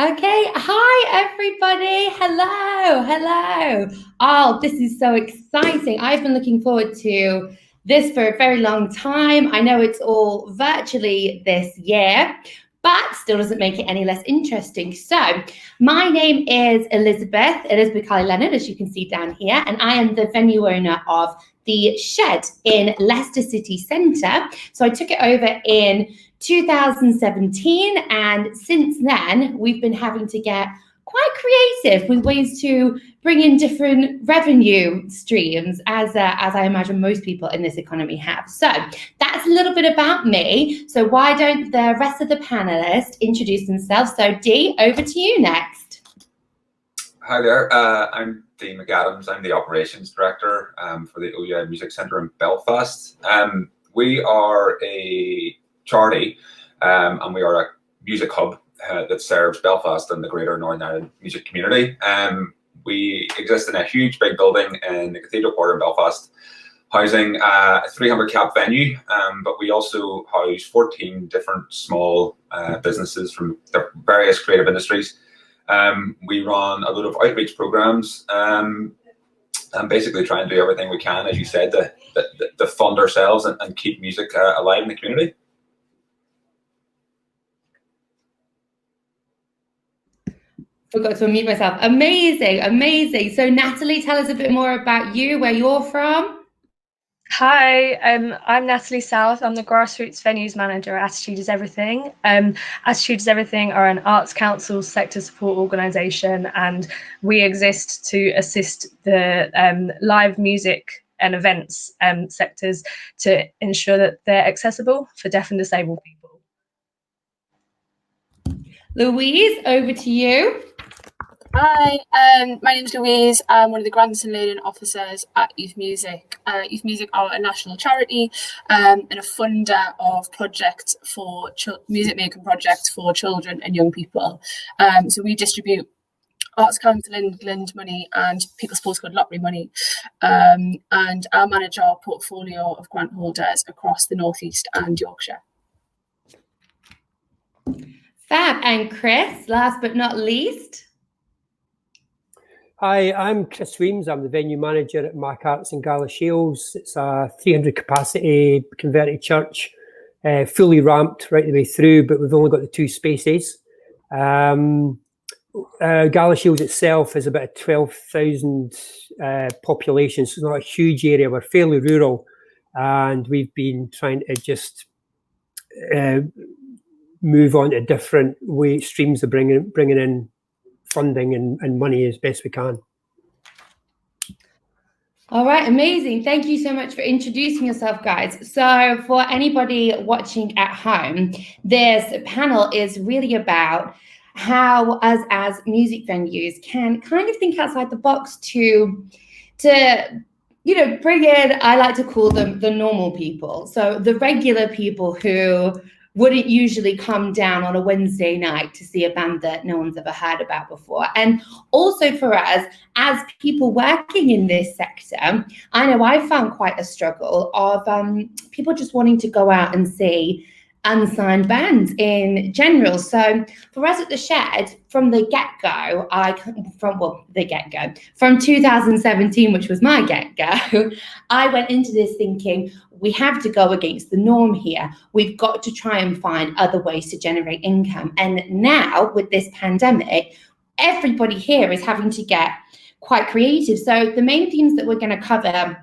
Okay, hi everybody. Hello. Oh, this is so exciting. I've been looking forward to this for a very long time. I know it's all virtually this year, but still doesn't make it any less interesting. So, my name is Elizabeth Carly-Leonard, as you can see down here, and I am the venue owner of the Shed in Leicester City Centre. So I took it over in 2017, and since then we've been having to get quite creative with ways to bring in different revenue streams, as I imagine most people in this economy have. So that's a little bit about me. So why don't the rest of the panelists introduce themselves? So Dee, over to you next. Hi there, I'm Dee McAdams. I'm the Operations Director for the OUI Music Centre in Belfast. We are a charity and we are a music hub that serves Belfast and the greater Northern Ireland music community. We exist in a huge big building in the Cathedral Quarter in Belfast, housing a 300 cap venue, but we also house 14 different small businesses from the various creative industries. We run a lot of outreach programs and basically try and do everything we can, as you said, to fund ourselves and keep music alive in the community. Forgot to unmute myself. Amazing. So Natalie, tell us a bit more about you, where you're from. Hi, I'm Natalie South. I'm the Grassroots Venues Manager at Attitude is Everything. Attitude is Everything are an arts council sector support organisation, and we exist to assist the live music and events sectors to ensure that they're accessible for deaf and disabled people. Louise, over to you. Hi, my name is Louise. I'm one of the grants and learning officers at Youth Music. Youth Music are a national charity and a funder of projects for music making projects for children and young people. So we distribute Arts Council England money and People's Postcode Lottery money, and I manage our portfolio of grant holders across the North East and Yorkshire. Fab. And Chris, last but not least. Hi, I'm Chris Weems. I'm the venue manager at Mac Arts in Galashiels. It's a 300 capacity converted church, fully ramped right the way through, but we've only got the 2 spaces. Galashiels itself is about a 12,000 population, so it's not a huge area. We're fairly rural, and we've been trying to just move on to different streams of bringing in funding and money as best we can. All right, amazing. Thank you so much for introducing yourself, guys. So for anybody watching at home, this panel is really about how us as music venues can kind of think outside the box to bring in, I like to call them the normal people. So the regular people who wouldn't usually come down on a Wednesday night to see a band that no one's ever heard about before. And also for us, as people working in this sector, I know I found quite a struggle of people just wanting to go out and see unsigned bands in general. So for us at the Shed, from the get-go, from 2017, which was my get-go, I went into this thinking, we have to go against the norm here. We've got to try and find other ways to generate income. And now with this pandemic, everybody here is having to get quite creative. So the main themes that we're going to cover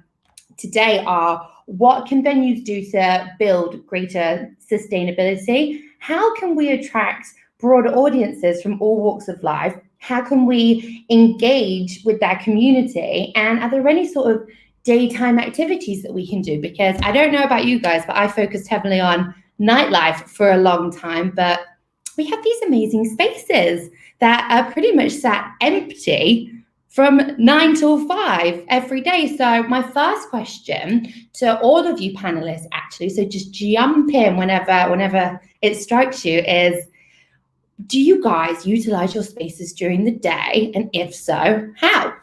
today are: what can venues do to build greater sustainability? How can we attract broader audiences from all walks of life? How can we engage with that community? And are there any sort of daytime activities that we can do? Because I don't know about you guys, but I focused heavily on nightlife for a long time, but we have these amazing spaces that are pretty much sat empty from 9 till 5 every day. So my first question to all of you panelists, actually, so just jump in whenever it strikes you, is: do you guys utilize your spaces during the day? And if so, how?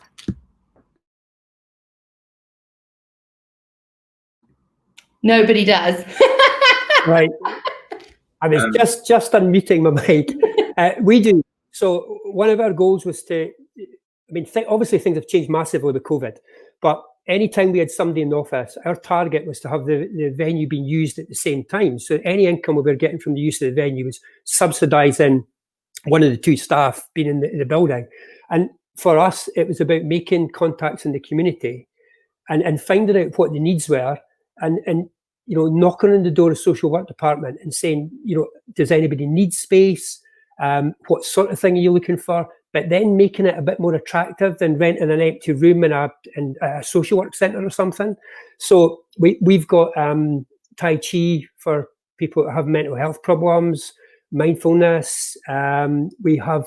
Nobody does. Right. I was just unmuting my mic. We do. So one of our goals was to, I mean, obviously things have changed massively with COVID, but anytime we had somebody in the office, our target was to have the venue being used at the same time. So any income we were getting from the use of the venue was subsidising one of the two staff being in the building. And for us, it was about making contacts in the community and finding out what the needs were and you know, knocking on the door of the social work department and saying, you know, does anybody need space? What sort of thing are you looking for? But then making it a bit more attractive than renting an empty room in a social work centre or something. So we've got Tai Chi for people that have mental health problems, mindfulness. We have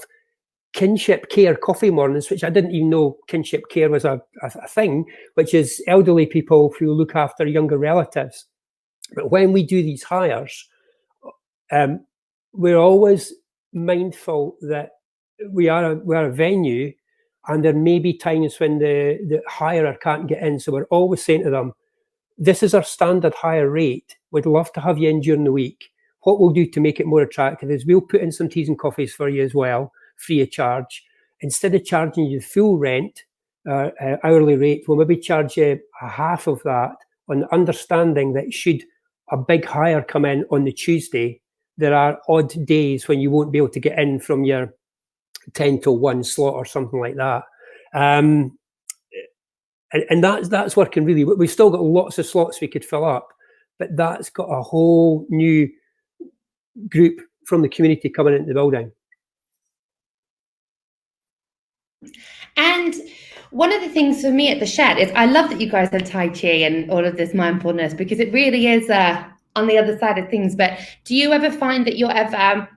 kinship care coffee mornings, which I didn't even know kinship care was a thing, which is elderly people who look after younger relatives. But when we do these hires, we're always mindful that we are a venue, and there may be times when the hirer can't get in. So we're always saying to them, this is our standard hire rate. We'd love to have you in during the week. What we'll do to make it more attractive is we'll put in some teas and coffees for you as well, free of charge. Instead of charging you full rent, hourly rate, we'll maybe charge you a half of that, on the understanding that should a big hire come in on the Tuesday, there are odd days when you won't be able to get in from your 10 to 1 slot or something like that. And that's working really. We've still got lots of slots we could fill up, but that's got a whole new group from the community coming into the building. And one of the things for me at the Shed is I love that you guys have Tai Chi and all of this mindfulness, because it really is on the other side of things. But do you ever find that you're ever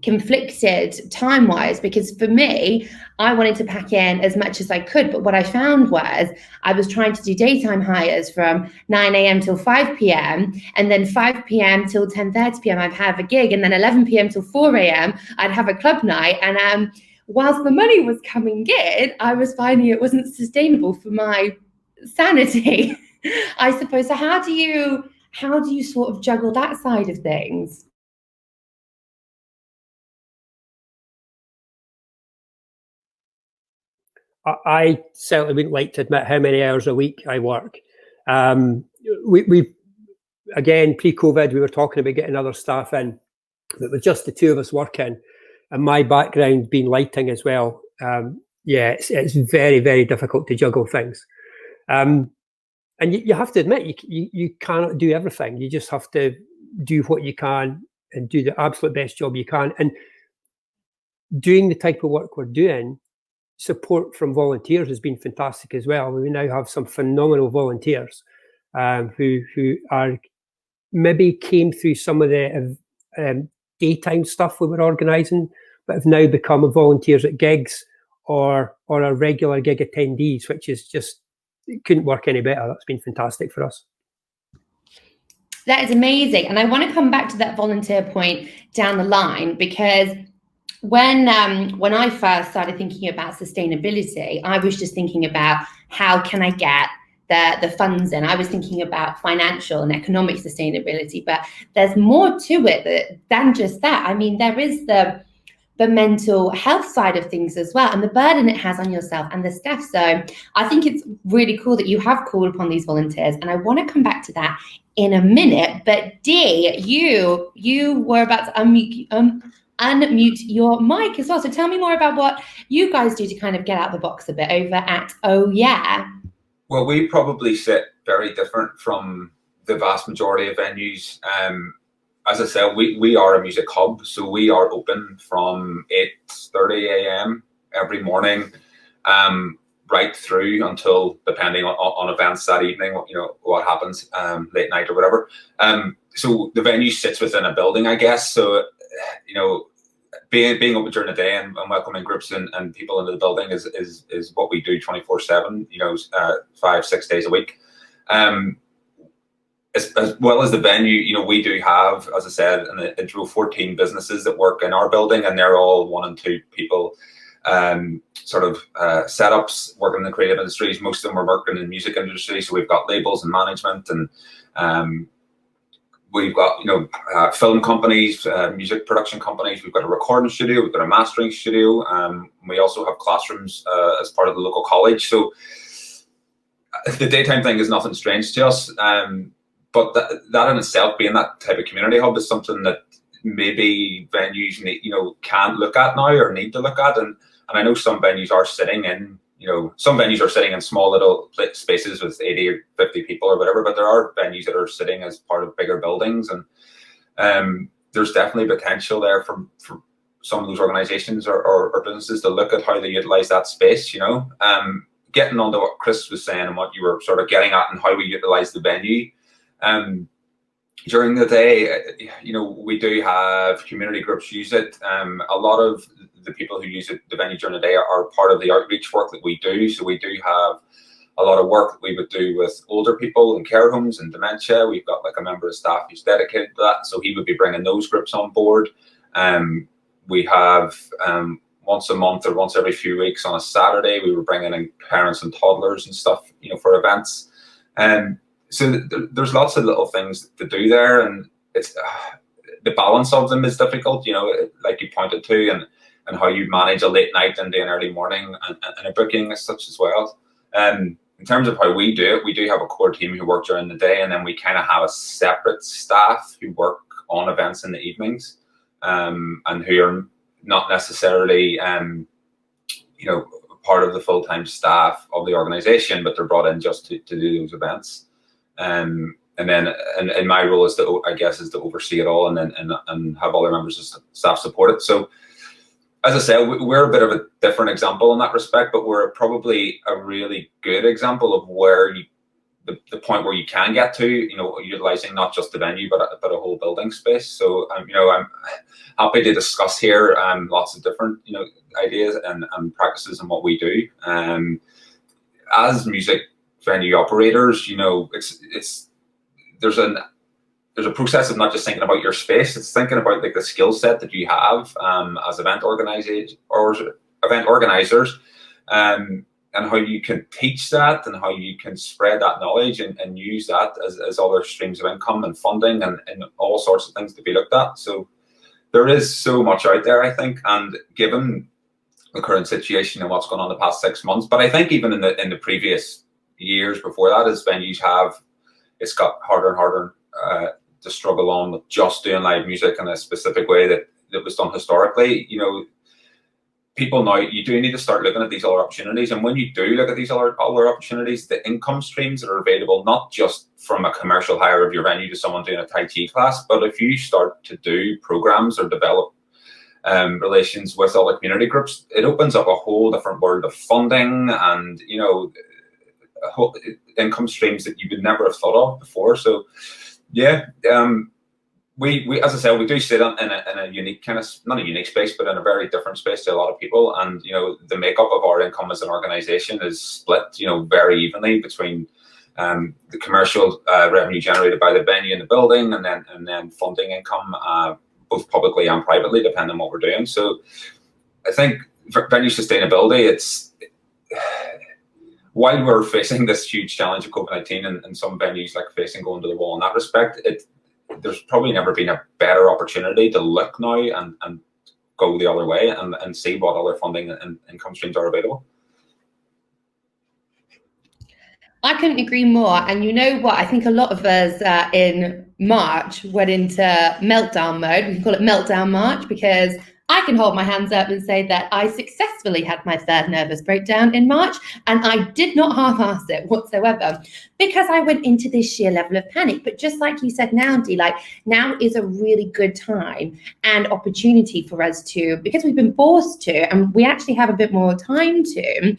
conflicted time-wise? Because for me, I wanted to pack in as much as I could, but what I found was I was trying to do daytime hires from 9 a.m. till 5 p.m. and then 5 p.m. till 10:30 p.m. I'd have a gig, and then 11 p.m. till 4 a.m. I'd have a club night. And whilst the money was coming in, I was finding it wasn't sustainable for my sanity, I suppose. So how do you sort of juggle that side of things? I certainly wouldn't like to admit how many hours a week I work. We again, pre-COVID, we were talking about getting other staff in, but with just the two of us working, and my background being lighting as well, it's very, very difficult to juggle things. And you have to admit, you cannot do everything. You just have to do what you can and do the absolute best job you can. And doing the type of work we're doing, support from volunteers has been fantastic as well. We now have some phenomenal volunteers who are maybe came through some of the daytime stuff we were organising, but have now become volunteers at gigs or are regular gig attendees, which is just, it couldn't work any better. That's been fantastic for us. That is amazing. And I want to come back to that volunteer point down the line, because when I first started thinking about sustainability, I was just thinking about how can I get the funds in. I was thinking about financial and economic sustainability, but there's more to it than just that. I mean, there is the mental health side of things as well, and the burden it has on yourself and the staff. So I think it's really cool that you have called upon these volunteers, and I want to come back to that in a minute. But Dee, you were about to unmute your mic as well. So tell me more about what you guys do to kind of get out the box a bit over at Oh Yeah. Well, we probably sit very different from the vast majority of venues. As I said, we are a music hub, so we are open from 8:30 a.m. every morning, right through until, depending on events that evening, what happens late night or whatever. So the venue sits within a building, I guess. So being open during the day and welcoming groups and people into the building is what we do 24/7. 5-6 days a week. As well as the venue, we do have, as I said, an intro 14 businesses that work in our building, and they're all 1 and 2 people setups working in the creative industries. Most of them are working in the music industry, so we've got labels and management, and we've got, film companies, music production companies. We've got a recording studio. We've got a mastering studio. We also have classrooms as part of the local college. So the daytime thing is nothing strange to us. But that in itself, being that type of community hub, is something that maybe venues can look at now or need to look at. And I know some venues are sitting in, small little spaces with 80 or 50 people or whatever, but there are venues that are sitting as part of bigger buildings. And there's definitely potential there for some of those organizations or businesses to look at how they utilize that space, getting on to what Chris was saying and what you were sort of getting at and how we utilize the venue. During the day, we do have community groups use it. A lot of the people who use the venue during the day are part of the outreach work that we do. So we do have a lot of work that we would do with older people in care homes and dementia. We've got like a member of staff who's dedicated to that. So he would be bringing those groups on board. We have once a month or once every few weeks on a Saturday, we were bringing in parents and toddlers and stuff, for events. So there's lots of little things to do there, and it's the balance of them is difficult, like you pointed to, and how you manage a late night and an early morning and a booking as such as well. In terms of how we do it, we do have a core team who work during the day, and then we kind of have a separate staff who work on events in the evenings, and who are not necessarily, part of the full-time staff of the organization, but they're brought in just to do those events. And then my role is to oversee it all, and have other members of staff support it. So, as I say, we're a bit of a different example in that respect, but we're probably a really good example of where the point where you can get to, utilizing not just the venue, but a whole building space. So, I'm happy to discuss here lots of different, ideas and practices and what we do. As music venue operators, there's a process of not just thinking about your space, it's thinking about like the skill set that you have as event organizers, and how you can teach that and how you can spread that knowledge and use that as other streams of income and funding and all sorts of things to be looked at. So there is so much out there, I think, and given the current situation and what's gone on the past 6 months, but I think even in the previous years before that, as venues it's got harder and harder to struggle on with just doing live music in a specific way that was done historically. People now, you do need to start looking at these other opportunities, and when you do look at these other opportunities, the income streams that are available, not just from a commercial hire of your venue to someone doing a Tai Chi class, but if you start to do programs or develop relations with other community groups, it opens up a whole different world of funding and income streams that you would never have thought of before. So yeah, we as I said, we do sit in a unique kind of, not a unique space, but in a very different space to a lot of people. And the makeup of our income as an organization is split very evenly between the commercial revenue generated by the venue and the building, and then funding income, both publicly and privately, depending on what we're doing. So I think for venue sustainability, it's while we're facing this huge challenge of COVID-19 and some venues like facing going to the wall in that respect, there's probably never been a better opportunity to look now and go the other way and see what other funding and income streams are available. I couldn't agree more. And you know what? I think a lot of us in March went into meltdown mode. We can call it meltdown March, because I can hold my hands up and say that I successfully had my third nervous breakdown in March, and I did not half-ass it whatsoever, because I went into this sheer level of panic. But just like you said now, Dee, like now is a really good time and opportunity for us to, because we've been forced to, and we actually have a bit more time to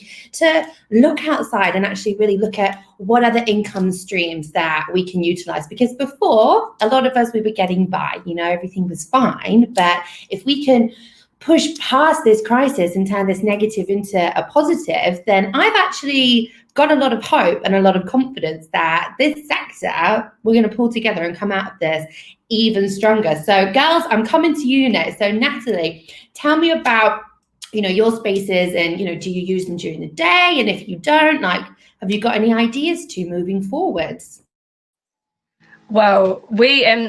look outside and actually really look at what other income streams that we can utilize. Because before, a lot of us, we were getting by, everything was fine. But if we can push past this crisis and turn this negative into a positive, then I've actually got a lot of hope and a lot of confidence that this sector, we're going to pull together and come out of this even stronger. So girls, I'm coming to you next. So Natalie, tell me about, your spaces and, do you use them during the day? And if you don't, have you got any ideas to moving forwards? Well,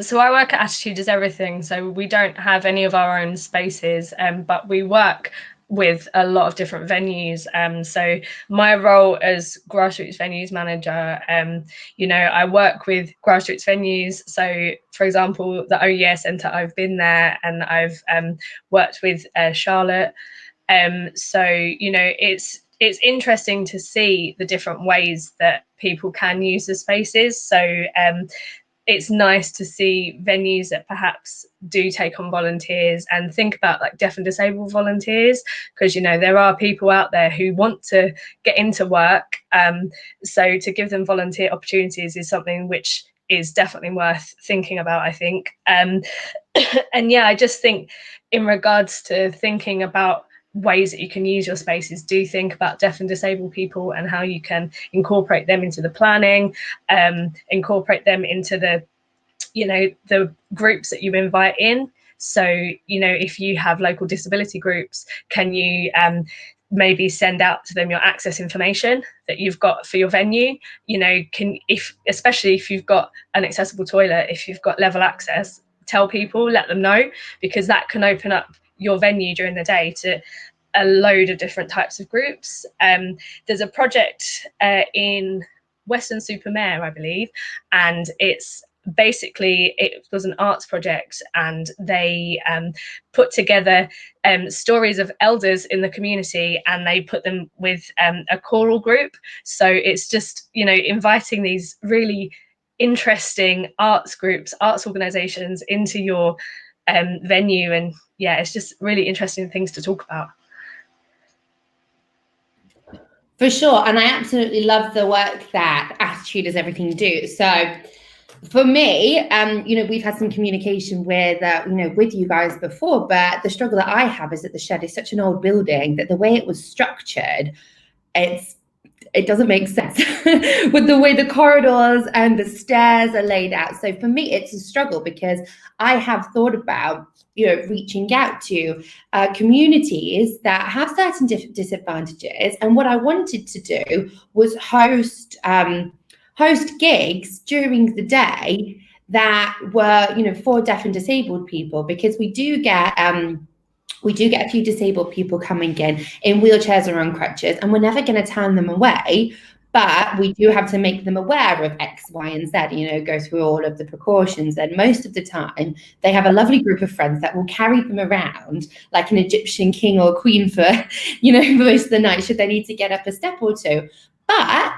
so I work at Attitude is Everything, so we don't have any of our own spaces, but we work with a lot of different venues. So my role as grassroots venues manager, I work with grassroots venues. So, for example, the OER Centre, I've been there, and I've worked with Charlotte. So it's interesting to see the different ways that people can use the spaces. So it's nice to see venues that perhaps do take on volunteers and think about like deaf and disabled volunteers, because there are people out there who want to get into work, so to give them volunteer opportunities is something which is definitely worth thinking about, I think. And yeah, I just think in regards to thinking about ways that you can use your spaces, do think about deaf and disabled people and how you can incorporate them into the planning, incorporate them into the groups that you invite in. So if you have local disability groups, can you maybe send out to them your access information that you've got for your venue? Especially if you've got an accessible toilet, if you've got level access, tell people, let them know, because that can open up your venue during the day to a load of different types of groups. There's a project in Weston-super-Mare, I believe, and it was an arts project, and they put together stories of elders in the community, and they put them with a choral group. So it's just inviting these really interesting arts groups, arts organizations into your venue, and yeah, it's just really interesting things to talk about. For sure. And I absolutely love the work that Attitude is Everything do. So for me, we've had some communication with you guys before, but the struggle that I have is that the shed is such an old building that the way it was structured, it doesn't make sense with the way the corridors and the stairs are laid out. So for me, it's a struggle, because I have thought about reaching out to communities that have certain disadvantages, and what I wanted to do was host gigs during the day that were for deaf and disabled people, because we do get a few disabled people coming in wheelchairs or on crutches, and we're never going to turn them away. But we do have to make them aware of X, Y, and Z, go through all of the precautions. And most of the time, they have a lovely group of friends that will carry them around like an Egyptian king or queen for, most of the night, should they need to get up a step or two. But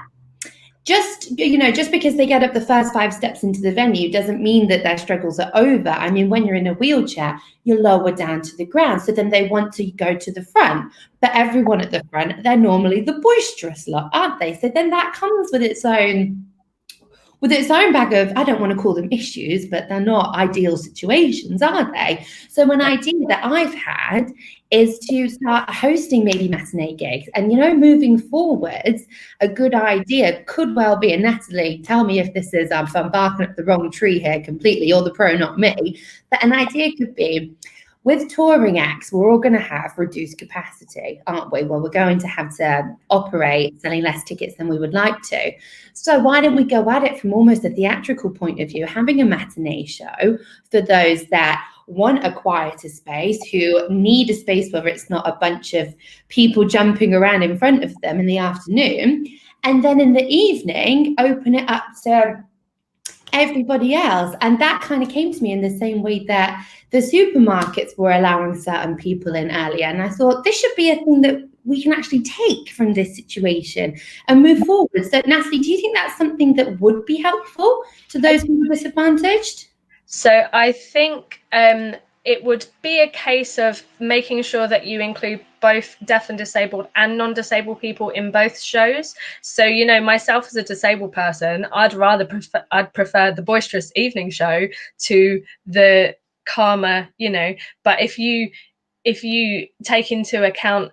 just because they get up the first 5 steps into the venue doesn't mean that their struggles are over. I mean, when you're in a wheelchair, you're lower down to the ground. So then they want to go to the front. But everyone at the front, they're normally the boisterous lot, aren't they? So then that comes with its own bag of, I don't want to call them issues, but they're not ideal situations, are they? So an idea that I've had is to start hosting maybe matinee gigs. And, moving forwards, a good idea could well be, and Natalie, tell me if this is, if I'm barking up the wrong tree here completely, you're the pro, not me, but an idea could be, with touring acts, we're all going to have reduced capacity, aren't we? Well, we're going to have to operate selling less tickets than we would like to. So why don't we go at it from almost a theatrical point of view, having a matinee show for those that want a quieter space, who need a space where it's not a bunch of people jumping around in front of them in the afternoon, and then in the evening, open it up to everybody else. And that kind of came to me in the same way that the supermarkets were allowing certain people in earlier. And I thought this should be a thing that we can actually take from this situation and move forward. So Natalie, do you think that's something that would be helpful to those who are disadvantaged? So I think it would be a case of making sure that you include both deaf and disabled and non-disabled people in both shows. So, myself as a disabled person, I'd prefer the boisterous evening show to the calmer, but if you take into account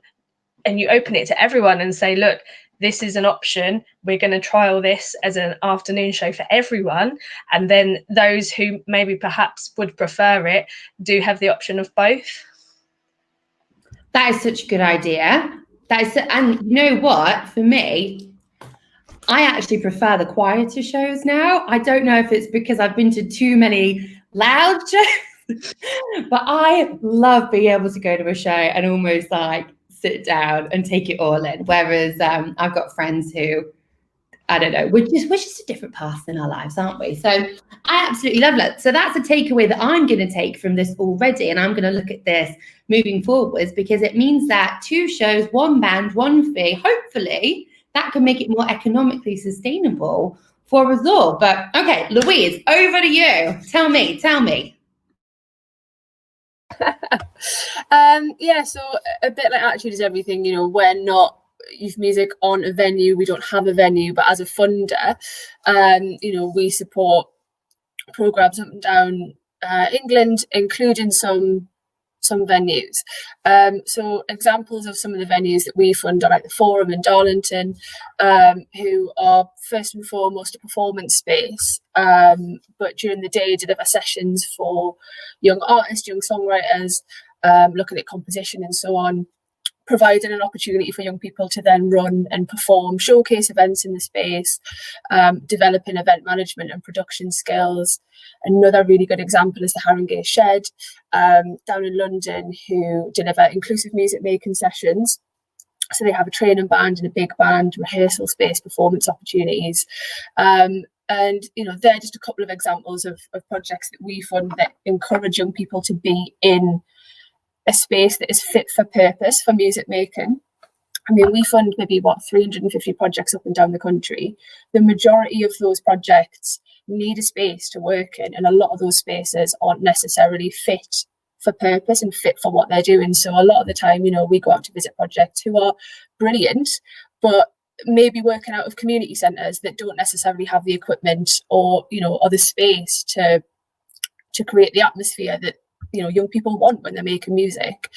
and you open it to everyone and say, look, this is an option, we're going to trial this as an afternoon show for everyone, and then those who maybe perhaps would prefer it do have the option of both. That is such a good idea. And you know what, for me, I actually prefer the quieter shows now. I don't know if it's because I've been to too many loud shows, but I love being able to go to a show and almost like sit down and take it all in. Whereas I've got friends who, I don't know, we're just a different path in our lives, aren't we? So I absolutely love that. So that's a takeaway that I'm going to take from this already. And I'm going to look at this moving forwards, because it means that 2 shows, 1 band, 1 fee, hopefully that can make it more economically sustainable for us all. But okay, Louise, over to you. Tell me. Yeah, so a bit like Attitude is Everything, you know, we're not youth music on a venue, we don't have a venue, but as a funder, you know, we support programs up and down England, including some venues. So examples of some of the venues that we fund are like the Forum in Darlington, who are first and foremost a performance space, but during the day deliver sessions for young artists, young songwriters, looking at composition and so on, providing an opportunity for young people to then run and perform showcase events in the space, developing event management and production skills. Another really good example is the Haringey Shed down in London, who deliver inclusive music making sessions. So they have a training band and a big band, rehearsal space, performance opportunities. And, you know, they're just a couple of examples of projects that we fund that encourage young people to be in a space that is fit for purpose for music making. I mean, we fund maybe 350 projects up and down the country. The majority of those projects need a space to work in, and a lot of those spaces aren't necessarily fit for purpose and fit for what they're doing. So a lot of the time, you know, we go out to visit projects who are brilliant, but maybe working out of community centres that don't necessarily have the equipment or, you know, or the space to create the atmosphere that, you know, young people want when they're making music.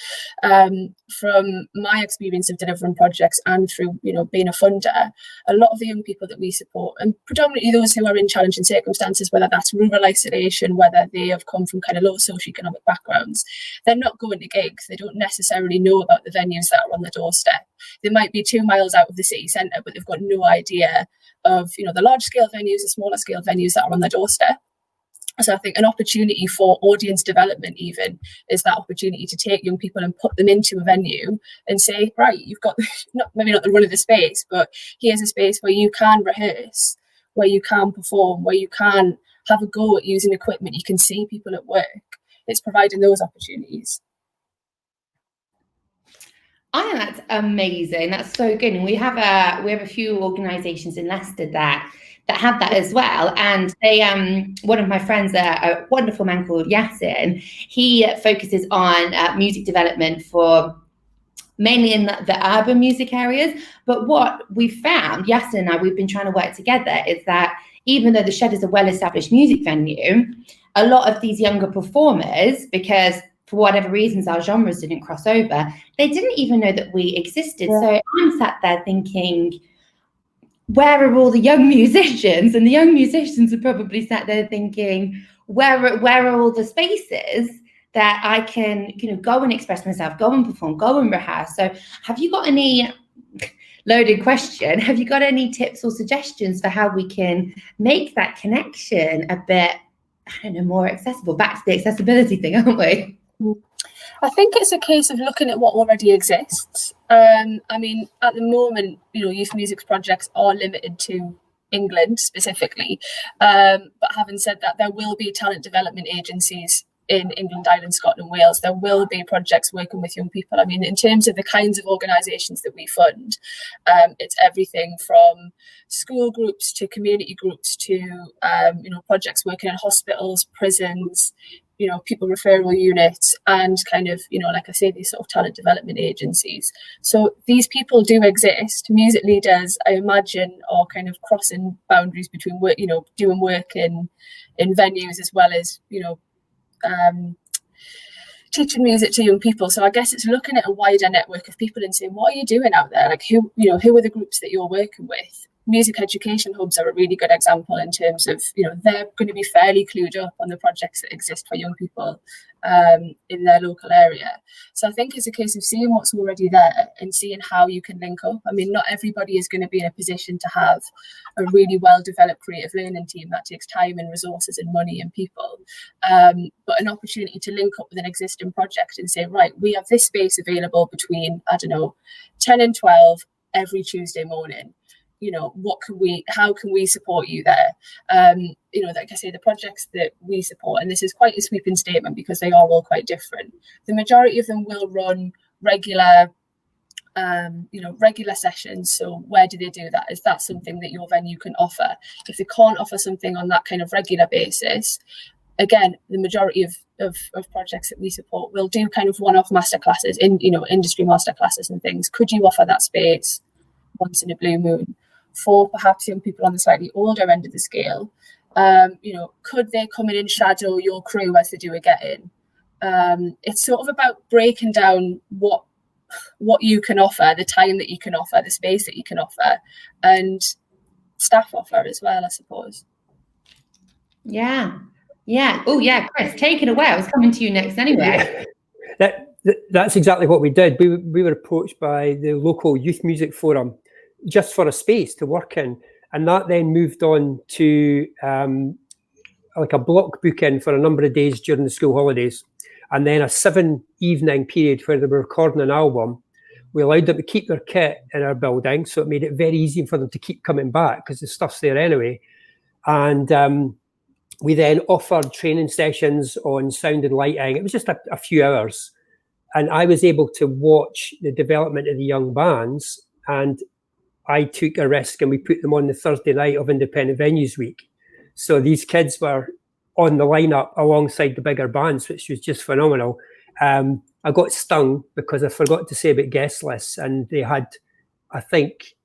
From my experience of delivering projects and through, you know, being a funder, a lot of the young people that we support, and predominantly those who are in challenging circumstances, whether that's rural isolation, whether they have come from kind of low socioeconomic backgrounds, they're not going to gigs. They don't necessarily know about the venues that are on the doorstep. They might be 2 miles out of the city centre, but they've got no idea of, you know, the large scale venues, the smaller scale venues that are on their doorstep. So I think an opportunity for audience development even is that opportunity to take young people and put them into a venue and say, right, you've got maybe not the run of the space, but here's a space where you can rehearse, where you can perform, where you can have a go at using equipment. You can see people at work. It's providing those opportunities. I think that's amazing. That's so good. And we have a few organisations in Leicester that have that as well. And they, one of my friends, a wonderful man called Yasin, he focuses on music development for mainly in the urban music areas. But what we found, Yasin and I, we've been trying to work together, is that even though the Shed is a well-established music venue, a lot of these younger performers, because for whatever reasons our genres didn't cross over, they didn't even know that we existed. Yeah. So I'm sat there thinking, where are all the young musicians? And the young musicians are probably sat there thinking, where are all the spaces that I can, you know, go and express myself, go and perform, go and rehearse? So have you got any, loaded question, have you got any tips or suggestions for how we can make that connection a bit, I don't know, more accessible? Back to the accessibility thing, aren't we? I think it's a case of looking at what already exists. I mean, at the moment, you know, youth music projects are limited to England specifically. But having said that, there will be talent development agencies in England, Ireland, Scotland, Wales. There will be projects working with young people. I mean, in terms of the kinds of organisations that we fund, it's everything from school groups to community groups to, you know, projects working in hospitals, prisons, you know, people referral units, and kind of, you know, like I say, these sort of talent development agencies. So these people do exist. Music leaders, I imagine, are kind of crossing boundaries between work, you know, doing work in venues as well as, you know, teaching music to young people. So I guess it's looking at a wider network of people and saying, what are you doing out there? Like, who are the groups that you're working with? music education hubs are a really good example in terms of, they're going to be fairly clued up on the projects that exist for young people in their local area. So I think it's a case of seeing what's already there and seeing how you can link up. I mean, not everybody is going to be in a position to have a really well-developed creative learning team. That takes time and resources and money and people. But an opportunity to link up with an existing project and say, right, we have this space available between, 10 and 12 every Tuesday morning. How can we support you there? Like I say, the projects that we support, and this is quite a sweeping statement because they are all quite different. The majority of them will run regular sessions. So where do they do that? Is that something that your venue can offer? If they can't offer something on that kind of regular basis, again, the majority of projects that we support will do kind of one-off masterclasses, industry masterclasses and things. Could you offer that space once in a blue moon for perhaps young people on the slightly older end of the scale? Could they come in and shadow your crew as they do a get-in? It's sort of about breaking down what you can offer, the time that you can offer, the space that you can offer, and staff offer as well, I suppose. Yeah. Oh yeah, Chris, take it away. I was coming to you next anyway. That's exactly what we did. We were approached by the local youth music forum just for a space to work in, and that then moved on to like a block booking for a number of days during the school holidays, and then a 7-evening period where they were recording an album. We allowed them to keep their kit in our building, so it made it very easy for them to keep coming back because the stuff's there anyway. And we then offered training sessions on sound and lighting. It was just a few hours, and I was able to watch the development of the young bands, and I took a risk and we put them on the Thursday night of Independent Venues Week. So these kids were on the lineup alongside the bigger bands, which was just phenomenal. I got stung because I forgot to say about guest lists, and they had, I think,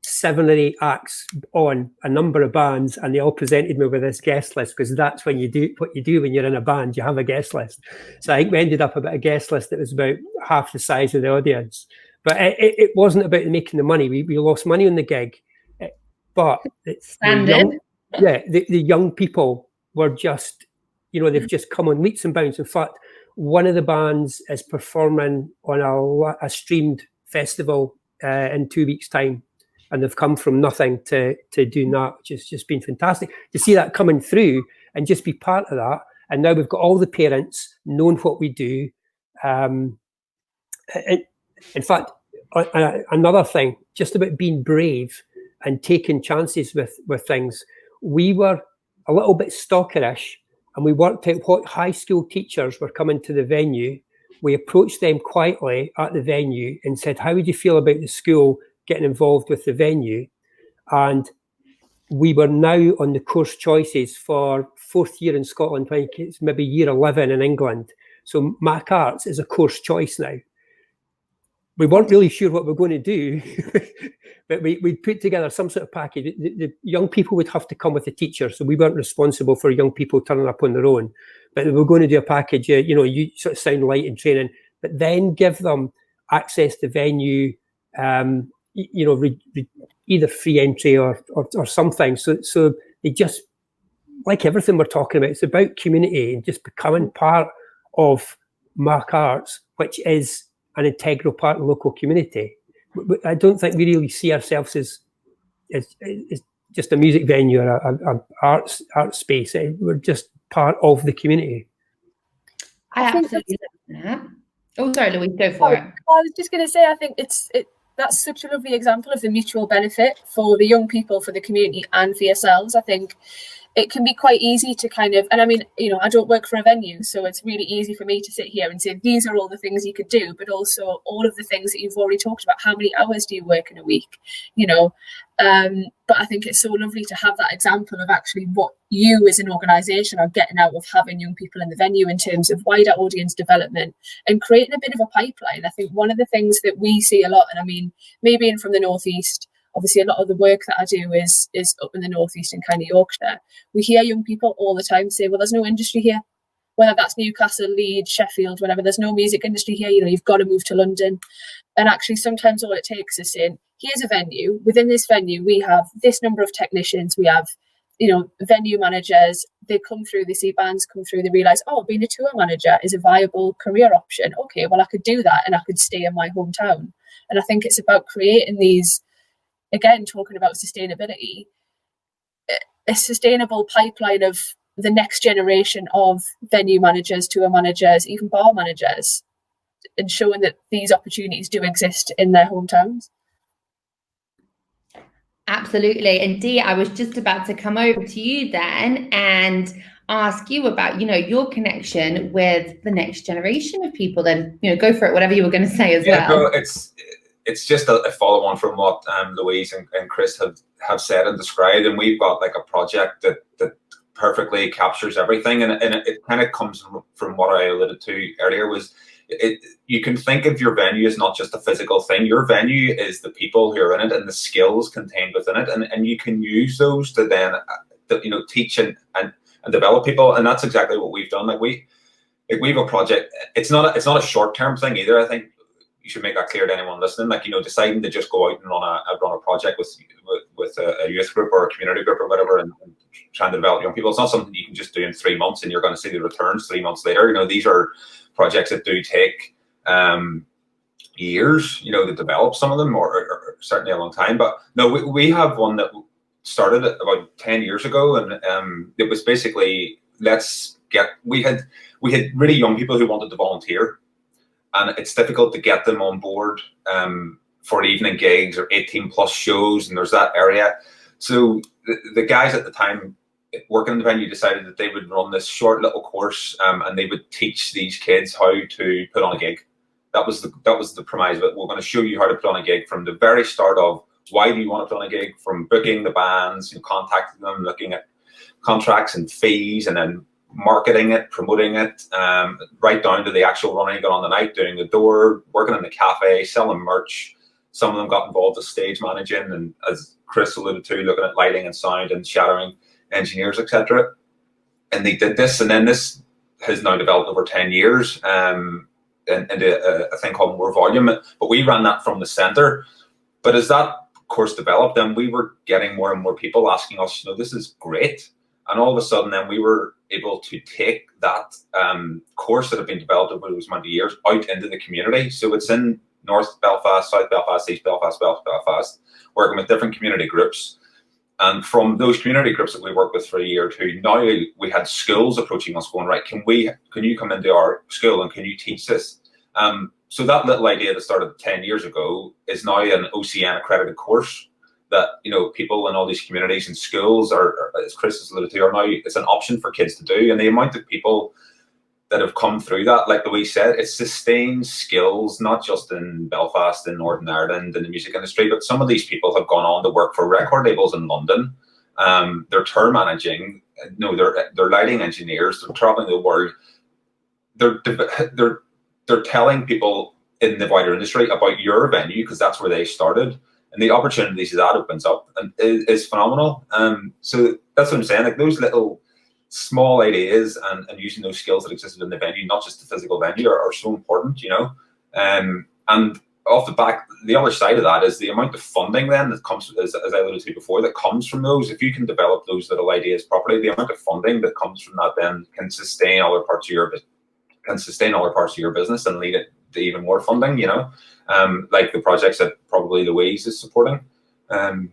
7 or 8 acts on a number of bands, and they all presented me with this guest list because that's when you do what you do when you're in a band, you have a guest list. So I think we ended up about a guest list that was about half the size of the audience. But it wasn't about making the money. We lost money on the gig, but the young people were just, they've just come on leaps and bounds. In fact, one of the bands is performing on a streamed festival in 2 weeks' time, and they've come from nothing to doing that, which has just been fantastic to see that coming through and just be part of that. And now we've got all the parents knowing what we do. In fact, another thing, just about being brave and taking chances with things. We were a little bit stalkerish, and we worked out what high school teachers were coming to the venue. We approached them quietly at the venue and said, how would you feel about the school getting involved with the venue? And we were now on the course choices for 4th year in Scotland, I think it's maybe year 11 in England. So Mac Arts is a course choice now. We weren't really sure what we're going to do, but we'd put together some sort of package. The young people would have to come with a teacher, so we weren't responsible for young people turning up on their own. But we were going to do a package, you sort of sound, light and training, but then give them access to venue, either free entry or something. So they just, like everything we're talking about, it's about community and just becoming part of Mac Arts, which is an integral part of the local community. I don't think we really see ourselves as just a music venue or an art space. We're just part of the community. I absolutely love that. Oh, sorry, Louise, go for it. I was just going to say, I think that's such a lovely example of the mutual benefit for the young people, for the community, and for yourselves. I think it can be quite easy to kind of, and I mean, I don't work for a venue, so it's really easy for me to sit here and say, these are all the things you could do, but also all of the things that you've already talked about. How many hours do you work in a week? But I think it's so lovely to have that example of actually what you as an organisation are getting out of having young people in the venue in terms of wider audience development and creating a bit of a pipeline. I think one of the things that we see a lot, and I mean, maybe being from the Northeast, obviously a lot of the work that I do is up in the Northeast and kind of Yorkshire. We hear young people all the time say, well, there's no industry here. whether that's Newcastle, Leeds, Sheffield, whatever. There's no music industry here. You've got to move to London. And actually, sometimes all it takes is saying, here's a venue. Within this venue, we have this number of technicians. We have, venue managers. They come through, they see bands come through, they realise, oh, being a tour manager is a viable career option. Okay, well, I could do that and I could stay in my hometown. And I think it's about creating these, again, talking about sustainability, a sustainable pipeline of the next generation of venue managers, tour managers, even bar managers, and showing that these opportunities do exist in their hometowns. Absolutely. And Dee, I was just about to come over to you then and ask you about, your connection with the next generation of people. Then, go for it, whatever you were going to say as well. No, it's just a follow on from what Louise and Chris have said and described. And we've got like a project that perfectly captures everything. And it kind of comes from what I alluded to earlier was, you can think of your venue as not just a physical thing. Your venue is the people who are in it and the skills contained within it, and you can use those to then teach and develop people. And that's exactly what we've done. We have a project. It's not a short-term thing either. I think you should make that clear to anyone listening. Deciding to just go out and run a project with a youth group or a community group or whatever, and trying to develop young people. It's not something you can just do in 3 months and you're going to see the returns 3 months later. These are projects that do take years, to develop some of them, or certainly a long time. But no, we have one that started about 10 years ago, and it was basically we had really young people who wanted to volunteer, and it's difficult to get them on board for evening gigs or 18+ shows, and there's that area. So the guys at the time working in the venue decided that they would run this short little course, and they would teach these kids how to put on a gig. That was the premise of it. We're going to show you how to put on a gig from the very start of why do you want to put on a gig, from booking the bands, contacting them, looking at contracts and fees, and then marketing it, promoting it, right down to the actual running it on the night, doing the door, working in the cafe, selling merch. Some of them got involved with stage managing, and as Chris alluded to, looking at lighting and sound and shadowing engineers, etc. And they did this, and then this has now developed over 10 years into a thing called More Volume. But we ran that from the centre. But as that course developed, then we were getting more and more people asking us, this is great. And all of a sudden, then we were able to take that course that had been developed over those many years out into the community. So it's in North Belfast, South Belfast, East Belfast, West Belfast, working with different community groups. And from those community groups that we worked with for a year or two, now we had schools approaching us going, right, can you come into our school and can you teach this? So that little idea that started 10 years ago is now an OCN accredited course that, people in all these communities and schools are, as Chris has alluded to, are now, it's an option for kids to do. And the amount of people that have come through that, like Louise said, it sustains skills, not just in Belfast, in Northern Ireland, in the music industry, but some of these people have gone on to work for record labels in London. They're tour managing, they're lighting engineers, they're traveling the world. They're telling people in the wider industry about your venue because that's where they started. And the opportunities that opens up and is phenomenal. So that's what I'm saying, like those little small ideas and using those skills that existed in the venue, not just the physical venue, are so important, and off the back, the other side of that is the amount of funding then that comes, as I alluded to before, that comes from those. If you can develop those little ideas properly, the amount of funding that comes from that then can sustain other parts of your business and lead it to even more funding, like the projects that probably Louise is supporting, and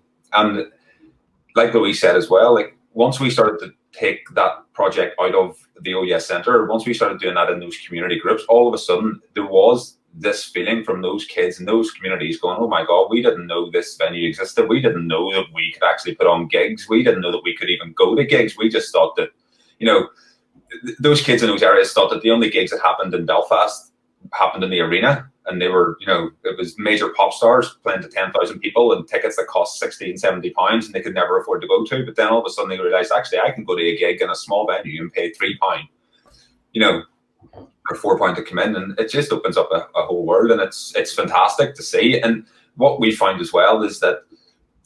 like Louise said as well, like once we started to take that project out of the OES Centre, once we started doing that in those community groups, all of a sudden there was this feeling from those kids in those communities going, oh my God, we didn't know this venue existed. We didn't know that we could actually put on gigs. We didn't know that we could even go to gigs. We just thought that, those kids in those areas thought that the only gigs that happened in Belfast happened in the arena. And they were, it was major pop stars playing to 10,000 people and tickets that cost 60 and 70 pounds and they could never afford to go to. But then all of a sudden they realized, actually, I can go to a gig in a small venue and pay £3, or £4 to come in. And it just opens up a whole world, and it's fantastic to see. And what we find as well is that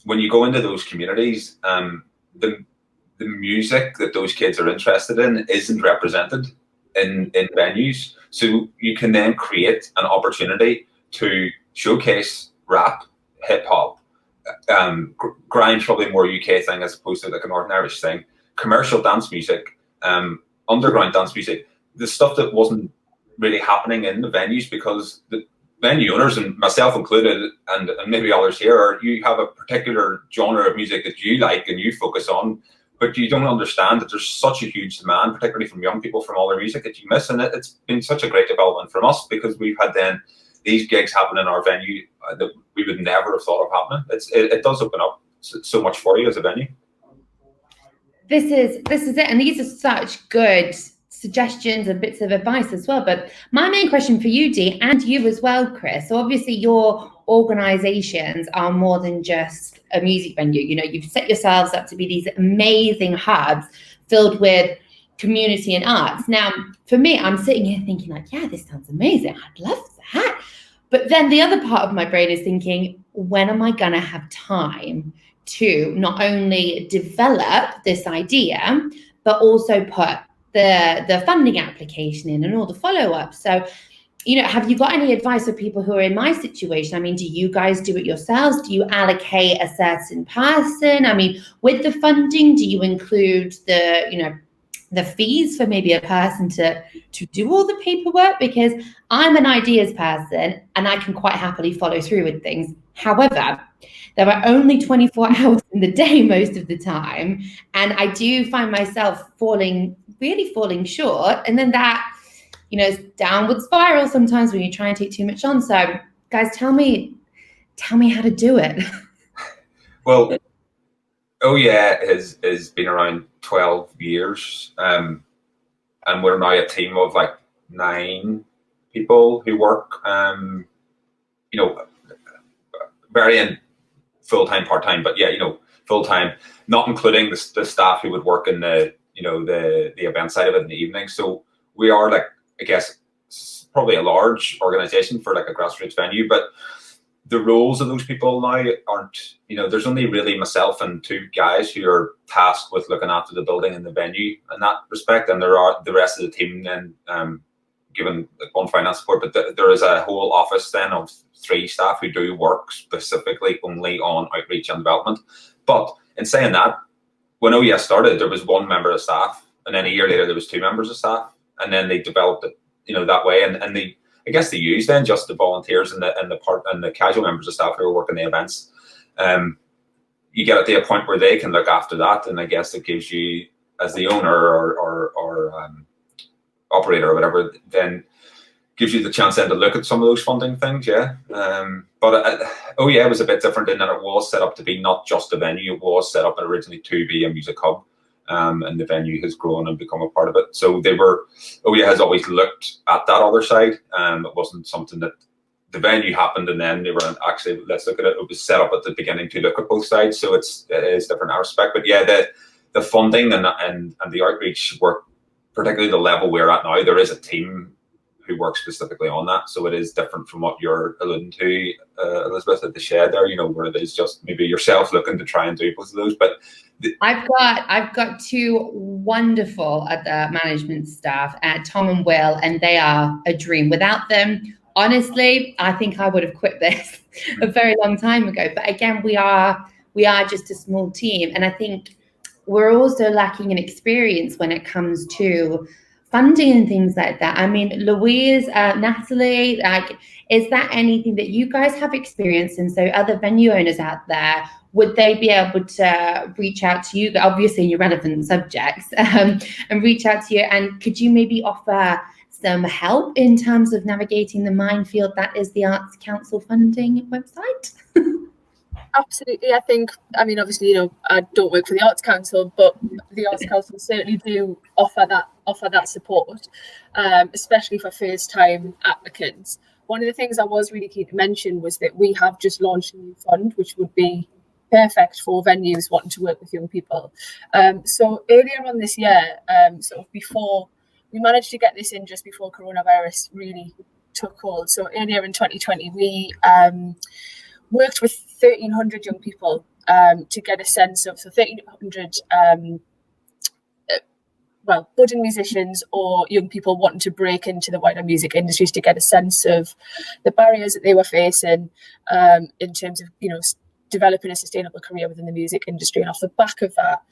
when you go into those communities, the music that those kids are interested in isn't represented. in venues. So you can then create an opportunity to showcase rap, hip hop, grind's probably more UK thing as opposed to like a Northern Irish thing, commercial dance music, underground dance music, the stuff that wasn't really happening in the venues because the venue owners, and myself included, and maybe others here, you have a particular genre of music that you like and you focus on, but you don't understand that there's such a huge demand, particularly from young people, from all their music that you miss. And it's been such a great development from us because we've had then these gigs happen in our venue that we would never have thought of happening. It does open up so much for you as a venue. This is it, and these are such good suggestions and bits of advice as well. But my main question for you, Dee, and you as well, Chris. So obviously your organisations are more than just a music venue. You know, you've set yourselves up to be these amazing hubs filled with community and arts. Now, for me, I'm sitting here thinking like, yeah, this sounds amazing. I'd love that. But then the other part of my brain is thinking, when am I going to have time to not only develop this idea, but also put the funding application in and all the follow-up? So, you know, have you got any advice for people who are in my situation? I mean, do you guys do it yourselves? Do you allocate a certain person? I mean, with the funding, do you include the, you know, the fees for maybe a person to do all the paperwork? Because I'm an ideas person and I can quite happily follow through with things. However, there are only 24 hours in the day most of the time. And I do find myself really falling short. And then that, you know, downward spiral sometimes when you try and take too much on. So guys, tell me how to do it. Well, has been around 12 years. And we're now a team of like 9 people who work, you know, varying full-time, part-time, but yeah, you know, full-time, not including the staff who would work in the, you know, the event side of it in the evening. So we are like, I guess, probably a large organization for like a grassroots venue, but the roles of those people now aren't, you know, there's only really myself and 2 guys who are tasked with looking after the building and the venue in that respect. And there are the rest of the team then given on finance support, but there is a whole office then of 3 staff who do work specifically only on outreach and development. But in saying that, when OES started, there was 1 member of staff, and then a year later there was 2 members of staff, and then they developed it, you know, that way. And they, I guess they use then just the volunteers and the casual members of staff who are working the events. You get to a point where they can look after that, and I guess it gives you, as the owner or operator or whatever, then gives you the chance then to look at some of those funding things. Yeah. But OEA was a bit different in that it was set up to be not just a venue. It was set up originally to be a music hub. And the venue has grown and become a part of it. So OEA has always looked at that other side. It wasn't something that the venue happened and then they were actually, let's look at it. It was set up at the beginning to look at both sides. So it is different in our respect. But yeah, the funding and the outreach work, particularly the level we're at now, there is a team who works specifically on that. So it is different from what you're alluding to, Elizabeth, at the shed there, you know, where it is just maybe yourself looking to try and do both of those. But I've got 2 wonderful other management staff, Tom and Will, and they are a dream. Without them, honestly, I think I would have quit this a very long time ago. But again, we are just a small team, and I think we're also lacking in experience when it comes to funding and things like that. I mean, Louise, Natalie, like, is that anything that you guys have experienced? And so other venue owners out there, would they be able to reach out to you, obviously in your relevant subjects, and reach out to you? And could you maybe offer some help in terms of navigating the minefield that is the Arts Council funding website? Absolutely. I think, I mean, obviously, you know, I don't work for the Arts Council, but the Arts Council certainly do offer that support, especially for first-time applicants. One of the things I was really keen to mention was that we have just launched a new fund, which would be perfect for venues wanting to work with young people. So earlier on this year, sort of before, we managed to get this in just before coronavirus really took hold. So earlier in 2020, we worked with 1,300 young people to get a sense of, so 1,300 budding musicians or young people wanting to break into the wider music industries to get a sense of the barriers that they were facing in terms of, developing a sustainable career within the music industry. And off the back of that,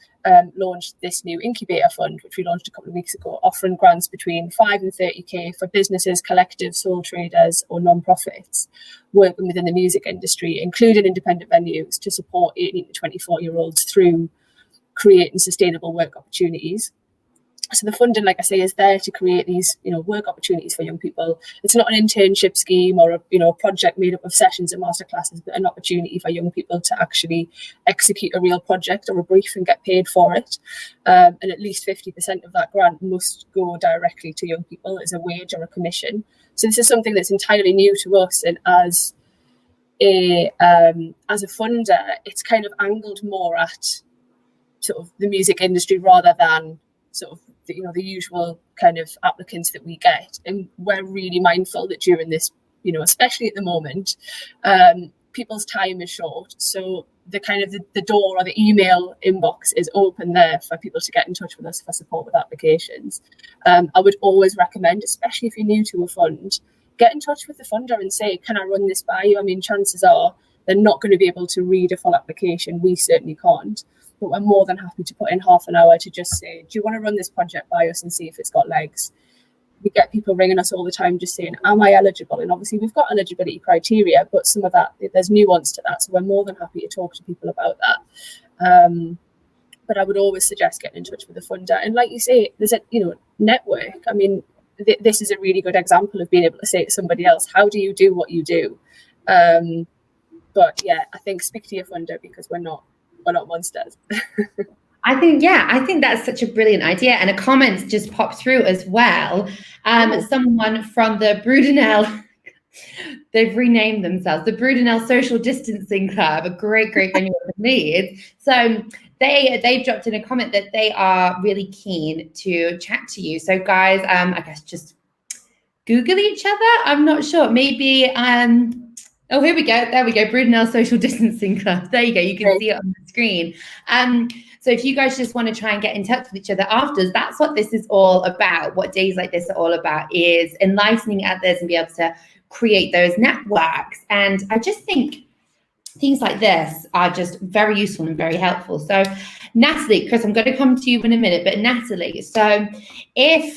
launched this new Incubator Fund, which we launched a couple of weeks ago, offering grants between 5 and 30k for businesses, collectives, sole traders or non-profits working within the music industry, including independent venues, to support 18 to 24-year-olds through creating sustainable work opportunities. So the funding, like I say, is there to create these, work opportunities for young people. It's not an internship scheme or a project made up of sessions and masterclasses, but an opportunity for young people to actually execute a real project or a brief and get paid for it. And at least 50% of that grant must go directly to young people as a wage or a commission. So this is something that's entirely new to us, and as a funder, it's kind of angled more at sort of the music industry rather than sort of the usual kind of applicants that we get. And we're really mindful that during this, especially at the moment, people's time is short. So the kind of the door or the email inbox is open there for people to get in touch with us for support with applications. I would always recommend, especially if you're new to a fund, get in touch with the funder and say, can I run this by you? I mean, chances are they're not going to be able to read a full application. We certainly can't. But we're more than happy to put in half an hour to just say, do you want to run this project by us and see if it's got legs? We get people ringing us all the time just saying, am I eligible? And obviously we've got eligibility criteria, but some of that, there's nuance to that. So we're more than happy to talk to people about that. But I would always suggest getting in touch with the funder. And like you say, there's a network. I mean, this is a really good example of being able to say to somebody else, how do you do what you do? But yeah, I think speak to your funder, because we're not monsters. I think that's such a brilliant idea. And a comment just popped through as well. Someone from the Brudenell, they've renamed themselves, the Brudenell Social Distancing Club, a great venue of Leeds. So they've dropped in a comment that they are really keen to chat to you. So guys, I guess just Google each other. I'm not sure. Maybe oh, here we go. There we go. Brudenell Social Distancing Club. There you go. You can see it on the screen. So if you guys just want to try and get in touch with each other after, that's what this is all about. What days like this are all about is enlightening others and be able to create those networks. And I just think things like this are just very useful and very helpful. So Natalie, Chris, I'm going to come to you in a minute, but Natalie, so if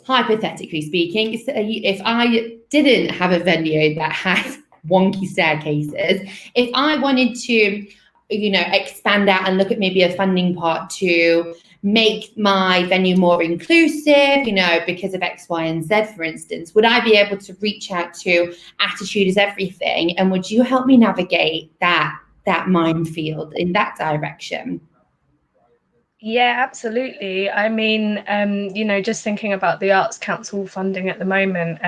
hypothetically speaking, if I didn't have a venue that has wonky staircases, if I wanted to, expand out and look at maybe a funding part to make my venue more inclusive, because of X, Y, and Z, for instance, would I be able to reach out to Attitude is Everything? And would you help me navigate that minefield in that direction? Yeah, absolutely. I mean, just thinking about the Arts Council funding at the moment,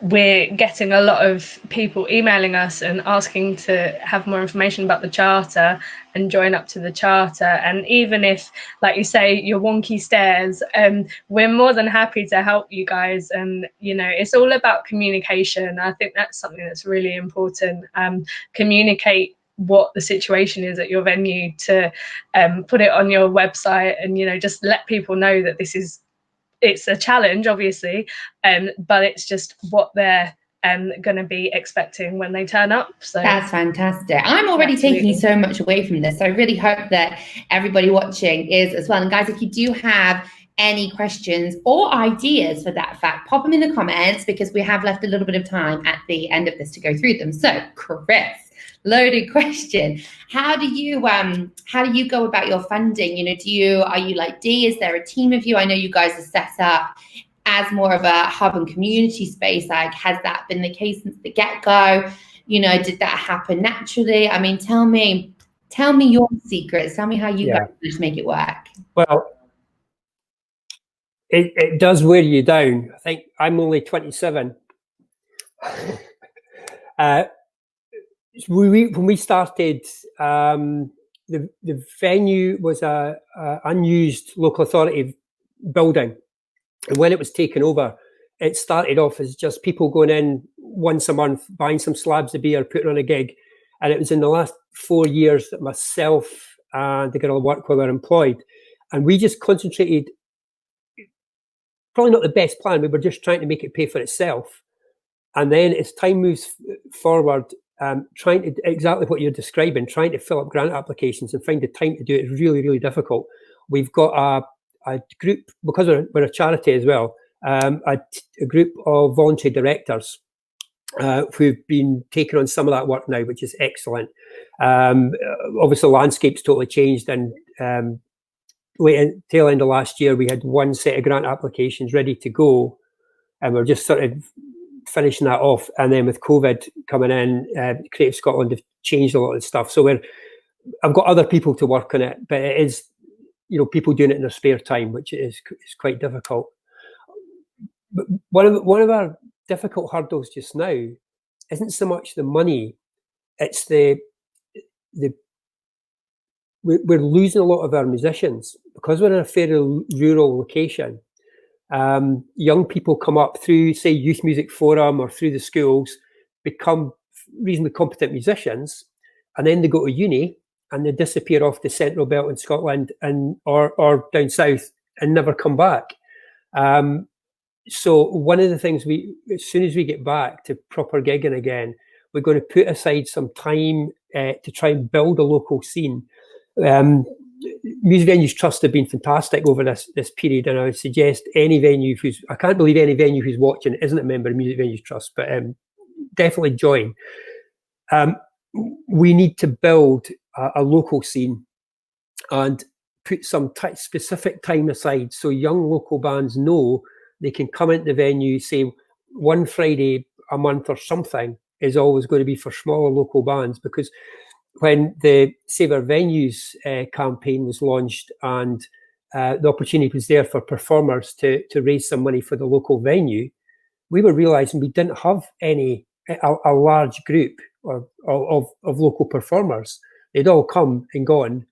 we're getting a lot of people emailing us and asking to have more information about the charter and join up to the charter. And even if, like you say, you're wonky stairs, we're more than happy to help you guys. And, it's all about communication. I think that's something that's really important. Communicate what the situation is at your venue, to put it on your website, and just let people know that it's a challenge, obviously, but it's just what they're going to be expecting when they turn up. So that's fantastic. I'm already taking so much away from this. I really hope that everybody watching is as well. And guys, if you do have any questions or ideas for that fact, pop them in the comments, because we have left a little bit of time at the end of this to go through them. So Chris, loaded question. How do you go about your funding? Are you like Dee? Is there a team of you? I know you guys are set up as more of a hub and community space. Like, has that been the case since the get-go? Did that happen naturally? I mean, tell me your secrets. Tell me how you guys just make it work. Well, it does wear you down. I think I'm only 27. When we started, the venue was a unused local authority building, and when it was taken over, it started off as just people going in once a month, buying some slabs of beer, putting on a gig. And it was in the last 4 years that myself and the girl I work with were employed. And we just concentrated, probably not the best plan, we were just trying to make it pay for itself. And then as time moves forward, trying to, exactly what you're describing, trying to fill up grant applications and find the time to do it is really, really difficult. We've got a group, because we're a charity as well, a group of voluntary directors who've been taking on some of that work now, which is excellent. Obviously, the landscape's totally changed, and tail end of last year, we had one set of grant applications ready to go, and we're just sort of finishing that off. And then with COVID coming in, Creative Scotland have changed a lot of stuff. So I've got other people to work on it, but it is, people doing it in their spare time, which is quite difficult. But one of our difficult hurdles just now isn't so much the money, it's we're losing a lot of our musicians because we're in a fairly rural location. Young people come up through, say, Youth Music Forum or through the schools, become reasonably competent musicians, and then they go to uni and they disappear off the central belt in Scotland or down south and never come back. So one of the things as soon as we get back to proper gigging again, we're going to put aside some time to try and build a local scene. Music Venues Trust have been fantastic over this period, and I would suggest any venue I can't believe any venue who's watching isn't a member of Music Venues Trust, but definitely join. We need to build a local scene and put some specific time aside so young local bands know they can come into the venue, say one Friday a month or something is always going to be for smaller local bands, because when the Save Our Venues campaign was launched and the opportunity was there for performers to raise some money for the local venue, we were realising we didn't have a large group of local performers. They'd all come and gone,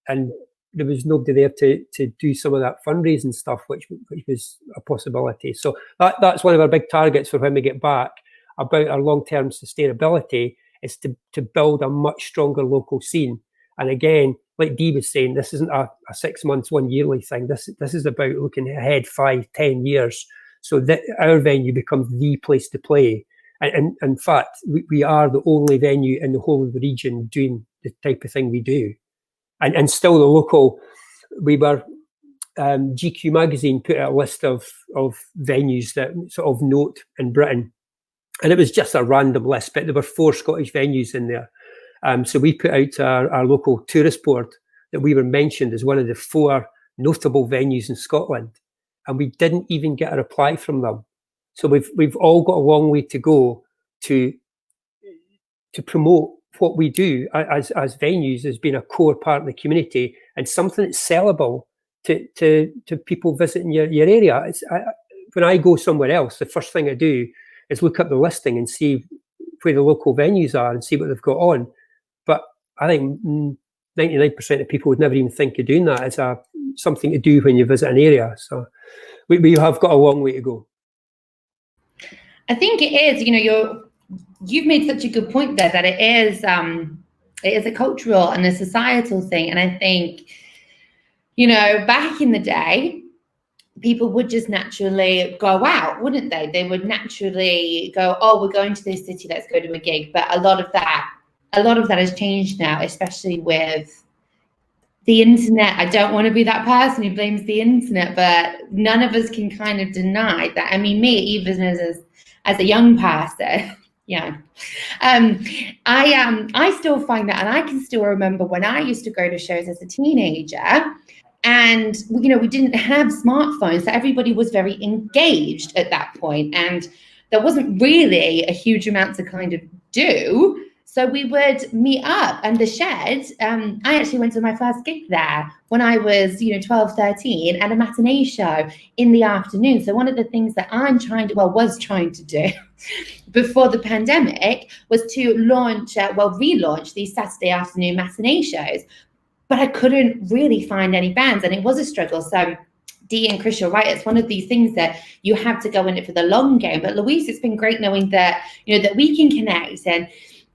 and there was nobody there to do some of that fundraising stuff, which was a possibility. So that's one of our big targets for when we get back about our long-term sustainability, is to build a much stronger local scene. And again, like Dee was saying, this isn't a 6 months, 1 yearly thing. This is about looking ahead 5, 10 years, so that our venue becomes the place to play. And in fact, we are the only venue in the whole of the region doing the type of thing we do. And still the local, we were, GQ magazine put out a list of venues that sort of note in Britain. And it was just a random list, but there were 4 Scottish venues in there. So we put out our local tourist board that we were mentioned as one of the 4 notable venues in Scotland. And we didn't even get a reply from them. So we've all got a long way to go to promote what we do as venues as being a core part of the community and something that's sellable to people visiting your area. When I go somewhere else, the first thing I do is look up the listing and see where the local venues are and see what they've got on. But I think 99% of people would never even think of doing that as something to do when you visit an area. So we have got a long way to go. I think it is, you've made such a good point there that it is a cultural and a societal thing. And I think, back in the day, people would just naturally go out, wouldn't they? They would naturally go, oh, we're going to this city, let's go to a gig. But a lot of that has changed now, especially with the internet. I don't want to be that person who blames the internet, but none of us can kind of deny that. I mean, me, even as a young person, yeah. I still find that, and I can still remember when I used to go to shows as a teenager, and we didn't have smartphones, so everybody was very engaged at that point, and there wasn't really a huge amount to kind of do. So we would meet up in the shed. I actually went to my first gig there when I was, 12, 13 at a matinee show in the afternoon. So one of the things that was trying to do before the pandemic was to relaunch these Saturday afternoon matinee shows. But I couldn't really find any bands, and it was a struggle. So Dee and Chris, you're right. It's one of these things that you have to go in it for the long game. But Louise, it's been great knowing that, that we can connect. And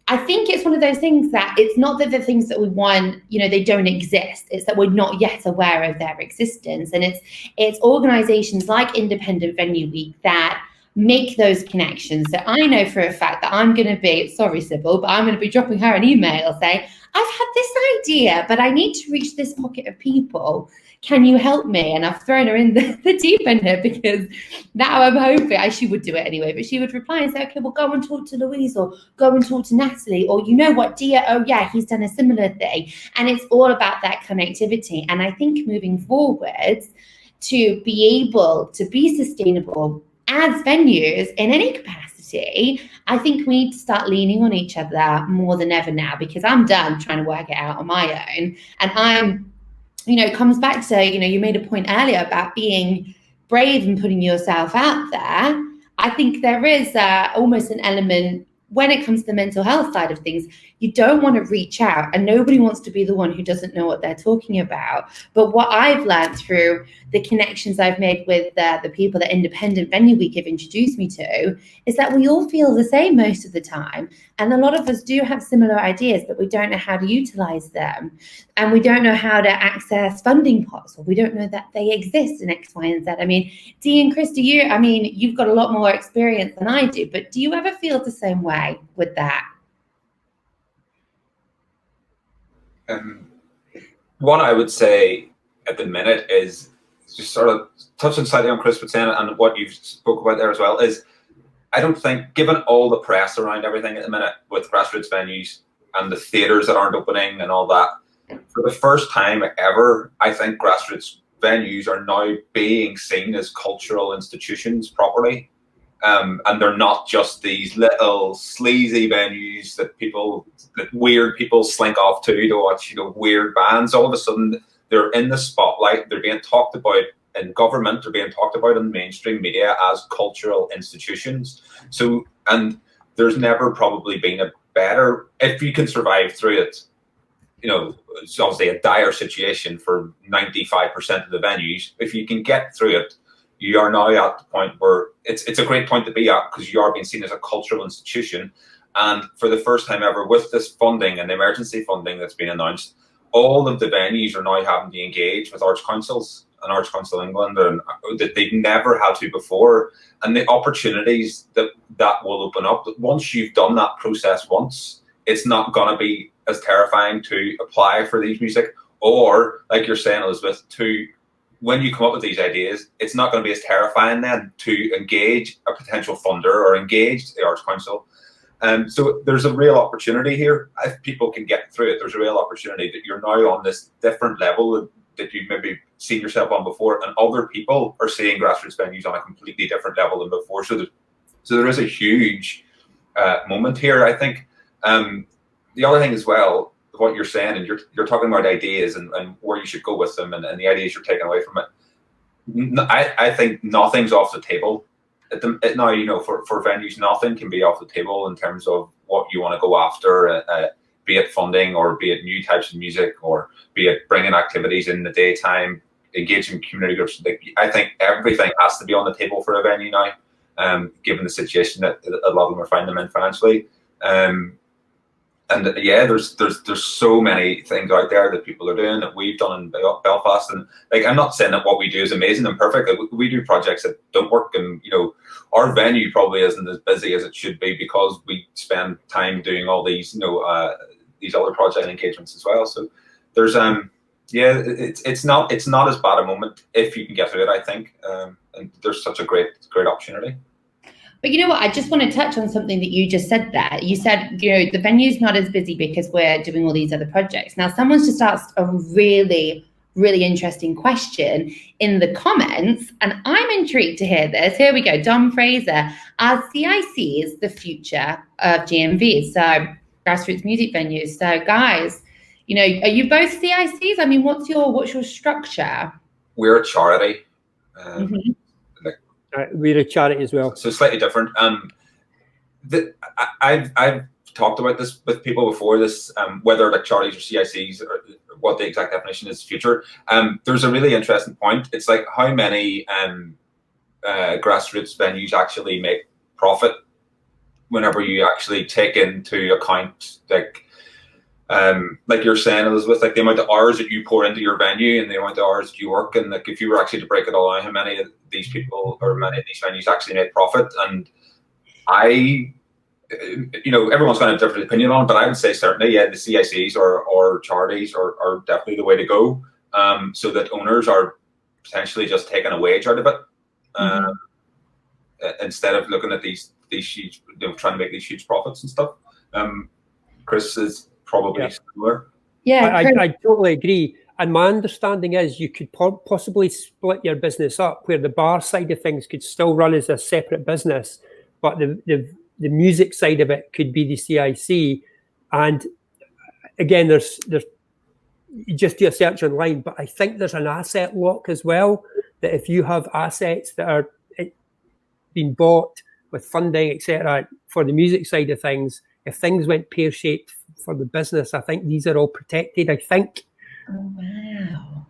I think it's one of those things that it's not that the things that we want, they don't exist. It's that we're not yet aware of their existence. And it's organizations like Independent Venue Week that make those connections. So I know for a fact that I'm going to be, sorry, Sybil, but I'm going to be dropping her an email saying, I've had this idea, but I need to reach this pocket of people. Can you help me? And I've thrown her in the deep end here, because now I'm hoping, she would do it anyway, but she would reply and say, okay, well, go and talk to Louise, or go and talk to Natalie, or you know what, Dia, oh yeah, he's done a similar thing. And it's all about that connectivity. And I think moving forwards, to be able to be sustainable as venues in any capacity, I think we need to start leaning on each other more than ever now, because I'm done trying to work it out on my own. And I'm, it comes back to, you made a point earlier about being brave and putting yourself out there. I think there is almost an element when it comes to the mental health side of things. You don't want to reach out, and nobody wants to be the one who doesn't know what they're talking about. But what I've learned through the connections I've made with the people that Independent Venue Week have introduced me to is that we all feel the same most of the time. And a lot of us do have similar ideas, but we don't know how to utilize them. And we don't know how to access funding pots, or we don't know that they exist in X, Y, and Z. I mean, Dee and Christy, you've got a lot more experience than I do, but do you ever feel the same way with that? What I would say at the minute is just sort of touching slightly on Chris was saying, and what you've spoke about there as well, is I don't think, given all the press around everything at the minute with grassroots venues and the theatres that aren't opening and all that, for the first time ever, I think grassroots venues are now being seen as cultural institutions properly. And they're not just these little sleazy venues that weird people slink off to watch, weird bands. All of a sudden, they're in the spotlight. They're being talked about in government. They're being talked about in mainstream media as cultural institutions. So, and there's never probably been a better, if you can survive through it, it's obviously a dire situation for 95% of the venues. If you can get through it, you are now at the point where it's a great point to be at, because you are being seen as a cultural institution. And for the first time ever, with this funding and the emergency funding that's been announced, all of the venues are now having to engage with Arts Councils and Arts Council England, and that they've never had to before. And the opportunities that will open up, once you've done that process once, it's not going to be as terrifying to apply for these music, or, like you're saying, Elizabeth, when you come up with these ideas, it's not going to be as terrifying then to engage a potential funder or engage the Arts Council. So there's a real opportunity here. If people can get through it, there's a real opportunity that you're now on this different level that you've maybe seen yourself on before, and other people are seeing grassroots venues on a completely different level than before. So there is a huge moment here, I think. The other thing as well, what you're saying, and you're talking about ideas and where you should go with them, and the ideas you're taking away from it. I think nothing's off the table. Now, for venues, nothing can be off the table in terms of what you want to go after, be it funding, or be it new types of music, or be it bringing activities in the daytime, engaging community groups. I think everything has to be on the table for a venue now, given the situation that a lot of them are finding them in financially. And yeah, there's so many things out there that people are doing, that we've done in Belfast. And I'm not saying that what we do is amazing and perfect. We do projects that don't work, and our venue probably isn't as busy as it should be, because we spend time doing all these these other project engagements as well. So there's it's not as bad a moment if you can get through it, I think. And there's such a great opportunity. But you know what? I just want to touch on something that you just said there. You said, the venue's not as busy because we're doing all these other projects. Now, someone's just asked a really, really interesting question in the comments, and I'm intrigued to hear this. Here we go. Dom Fraser, are CICs the future of GMVs? So grassroots music venues. So guys, are you both CICs? I mean, what's your structure? We're a charity. We're a charity as well. So slightly different. I've talked about this with people before, whether charities or CICs, or what the exact definition is future. There's a really interesting point. It's like, how many grassroots venues actually make profit? whenever you actually take into account like you're saying, Elizabeth, like the amount of hours that you pour into your venue and the amount of hours that you work, and like if you were actually to break it all down, how many of these people or many of these venues actually made profit. And I, everyone's going to have a different opinion on it, but I would say certainly, yeah, the CICs or charities are definitely the way to go, so that owners are potentially just taking a wage out of it, instead of looking at these huge, trying to make these huge profits and stuff. Chris is probably similar. Yeah, I totally agree. And my understanding is you could possibly split your business up where the bar side of things could still run as a separate business, but the music side of it could be the CIC. And again, there's you just do a search online, but I think there's an asset lock as well, that if you have assets that are being bought with funding, etc., for the music side of things, if things went pear-shaped for the business, I think these are all protected, I think. Oh, wow.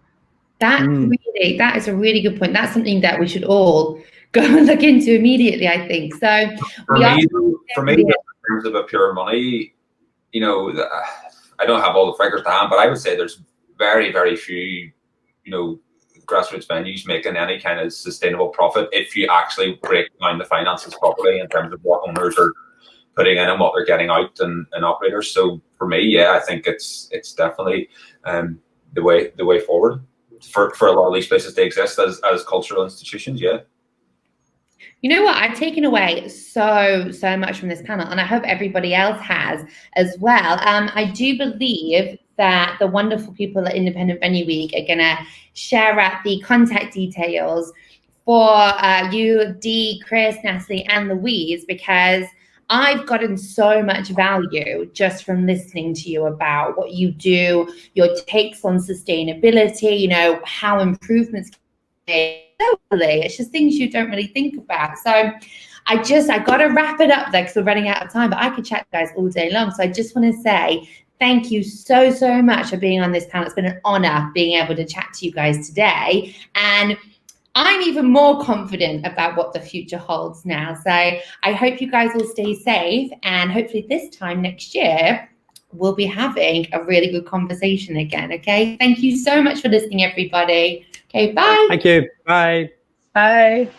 That is a really good point. That's something that we should all go and look into immediately, I think. So for me, in terms of a pure money, I don't have all the figures to hand, but I would say there's very, very few, grassroots venues making any kind of sustainable profit if you actually break down the finances properly in terms of what owners are putting in and what they're getting out and operators. So for me, yeah, I think it's definitely the way forward for a lot of these places to exist as cultural institutions. Yeah. You know what? I've taken away so much from this panel, and I hope everybody else has as well. I do believe that the wonderful people at Independent Venue Week are going to share out the contact details for you, Dee, Chris, Natalie, and Louise, because I've gotten so much value just from listening to you about what you do, your takes on sustainability, how improvements can be made. It's just things you don't really think about. So I got to wrap it up there because we're running out of time, but I could chat to you guys all day long. So I just want to say thank you so much for being on this panel. It's been an honor being able to chat to you guys today. And I'm even more confident about what the future holds now. So I hope you guys will stay safe, and hopefully this time next year, we'll be having a really good conversation again, okay? Thank you so much for listening, everybody. Okay, bye. Thank you. Bye. Bye.